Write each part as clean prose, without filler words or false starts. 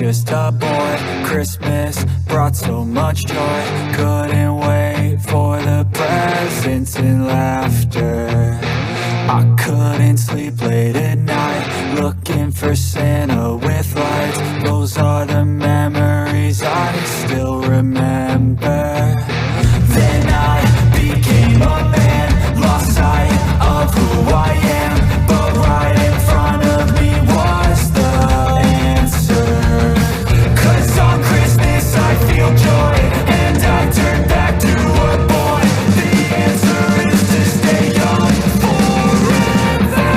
just a boy. Christmas brought so much joy. Couldn't wait for the presents and laughter. I couldn't sleep late at night, looking for Santa with lights. Those are the memories I still remember. Then I became a man, lost sight of who I am, but right in front of me was the answer. 'Cause on Christmas I feel joy, and I turn back to a boy. The answer is to stay young forever.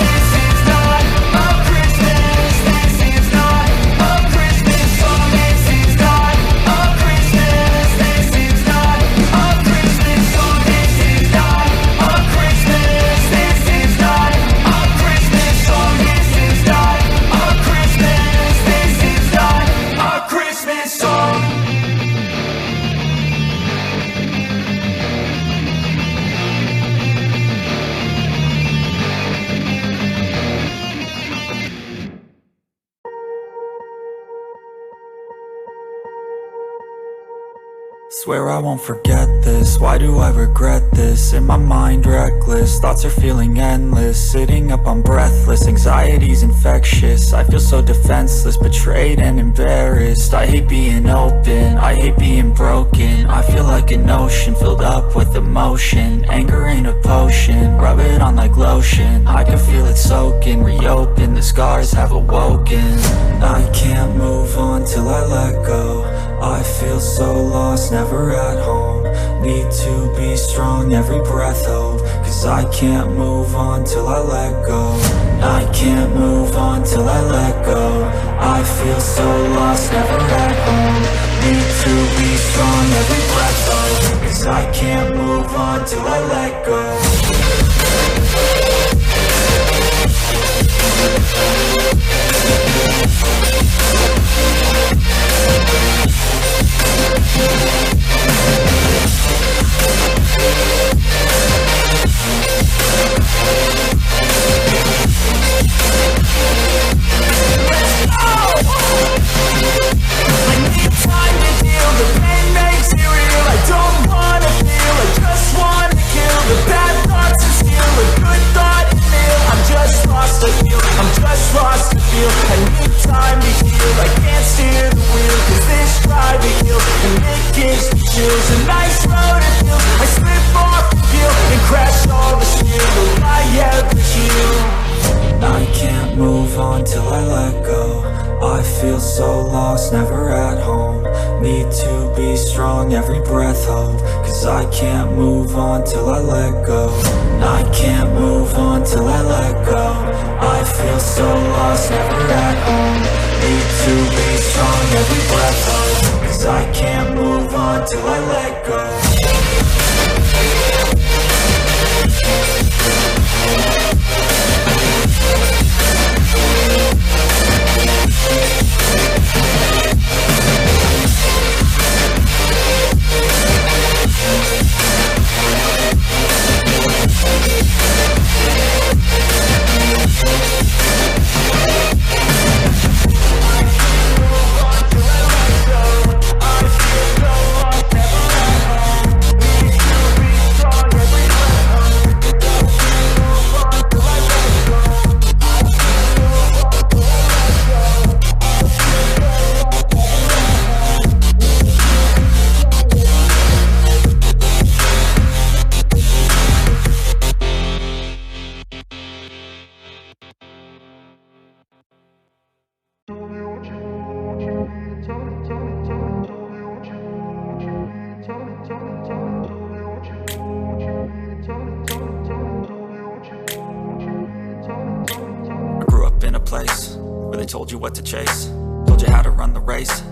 This is not a Christmas, this is not a Christmas song. This is not a Christmas, this is not a Christmas song. This is not a Christmas, this is not a Christmas song. This is not a Christmas, this is not a Christmas song. Swear I won't forget this, why do I regret this? In my mind reckless, thoughts are feeling endless. Sitting up I'm breathless, anxiety's infectious. I feel so defenseless, betrayed and embarrassed. I hate being open, I hate being broken. I feel like an ocean filled up with emotion. Anger ain't a potion, rub it on like lotion. I can feel it soaking, reopen, the scars have awoken. I can't move on till I let go. I feel so lost, never at home. Need to be strong, every breath hold. 'Cause I can't move on till I let go. I can't move on till I let go. I feel so lost, never at home. Need to be strong, every breath hold. 'Cause I can't move on till I let go. Never at home. Need to be strong, every breath hold. 'Cause I can't move on till I let go. I can't move on till I let go. I feel so lost, never at home. Need to be strong, every breath hold. 'Cause I can't move on till I let go. Told you what to chase, told you how to run the race.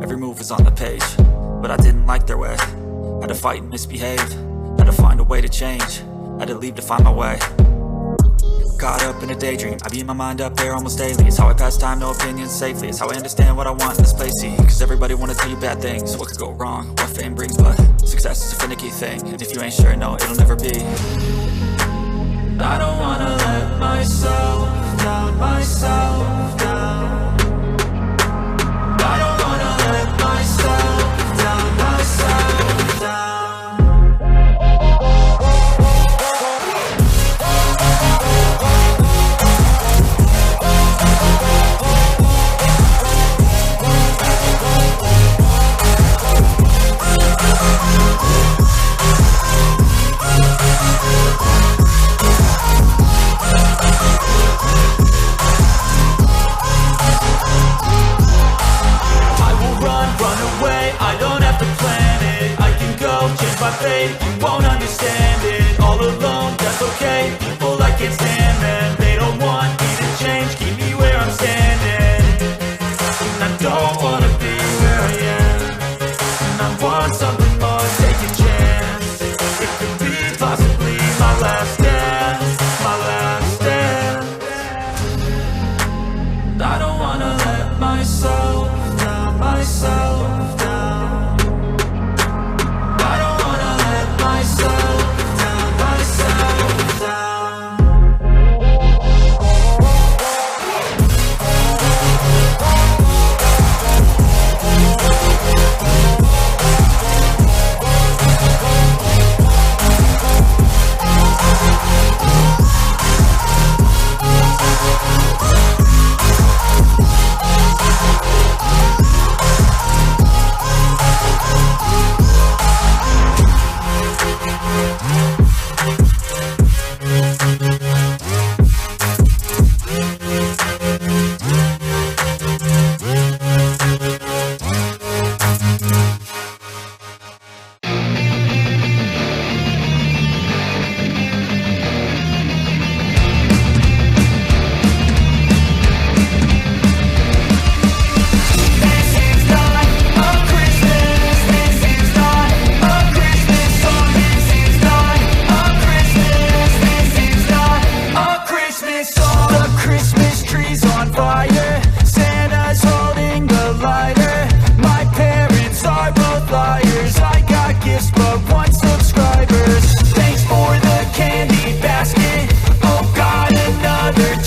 Every move was on the page, but I didn't like their way. Had to fight and misbehave, had to find a way to change. Had to leave to find my way. Caught up in a daydream, I beat my mind up there almost daily. It's how I pass time, no opinions safely. It's how I understand what I want in this place, see. Cause everybody wanna tell you bad things, what could go wrong, what fame brings. But success is a finicky thing, and if you ain't sure, no, it'll never be. I don't wanna let myself down, myself down.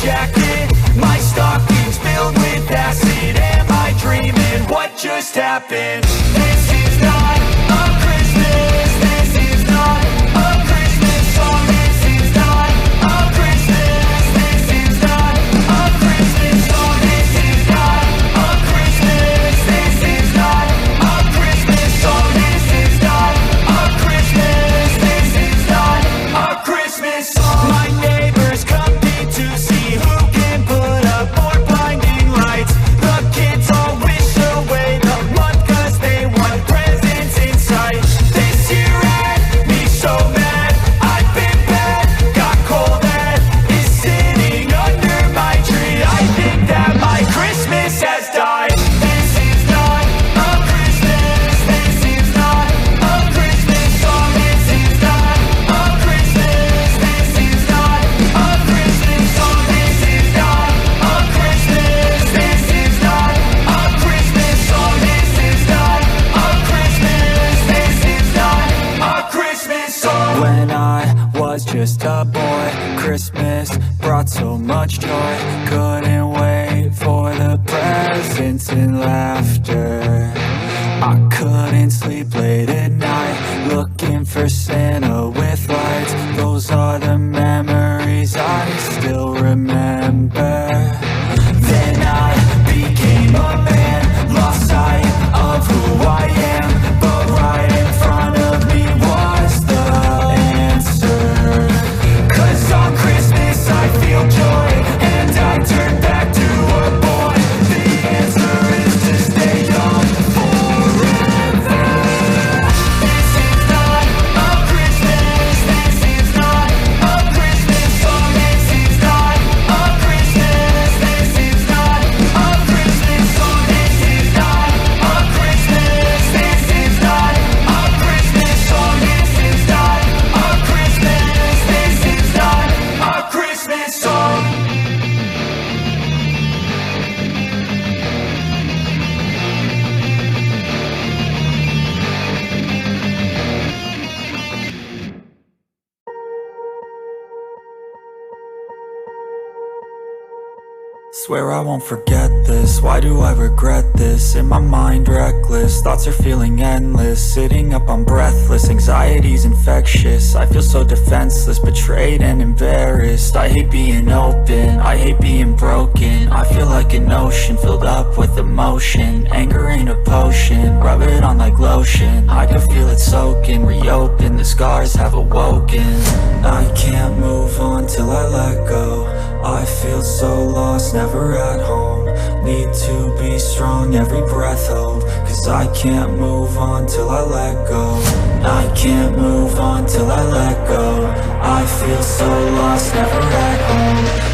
jacket, my stockings filled with acid. Am I dreaming? What just happened? This is not a Christmas. This is not a Christmas song. This is not a Christmas. This is not a Christmas song. This is not a Christmas. This is not a Christmas song. This is not a Christmas. This is not a Christmas song. My neighbors compete to see who can put up more blinding lights. The kids all wish away the month 'cause they want presents in sight. This year had me so mad, I've been bad, got cold that is sitting under my tree. I think that my Christmas has died. This is not a Christmas. This is not a Christmas song. This is not a Christmas. This is not a Christmas song. This is not a Christmas. This is not a Christmas song. This is not a Christmas. This is not a Christmas song. When I was just a boy, Christmas brought so much joy. Couldn't wait for the presents and laughter. I couldn't sleep late at night, looking for Santa with lights. Those are the memories I still remember. Then I became a man, lost sight of who I am. But right in front of me was the answer. 'Cause on Christmas I feel joy, and I turn back to a boy. The answer is to stay young forever. This is not a Christmas. This is not a Christmas song. This is not a Christmas. This is not a Christmas song. This is not a Christmas. This is not a Christmas song. This is not a Christmas. This is not a Christmas song. Swear I won't forget this. Why do I regret this? In my mind reckless, thoughts are feeling endless. Sitting up, I'm breathless, anxiety's infectious. I feel so defenseless, betrayed and embarrassed. I hate being open, I hate being broken. I feel like an ocean filled up with emotion. Anger ain't a potion, rub it on like lotion. I can feel it soaking, reopen, the scars have awoken. I can't move on till I let go. I feel so lost, never at home. Need to be strong, every breath hold. 'Cause I can't move on till I let go. I can't move on till I let go. I feel so lost, never at home.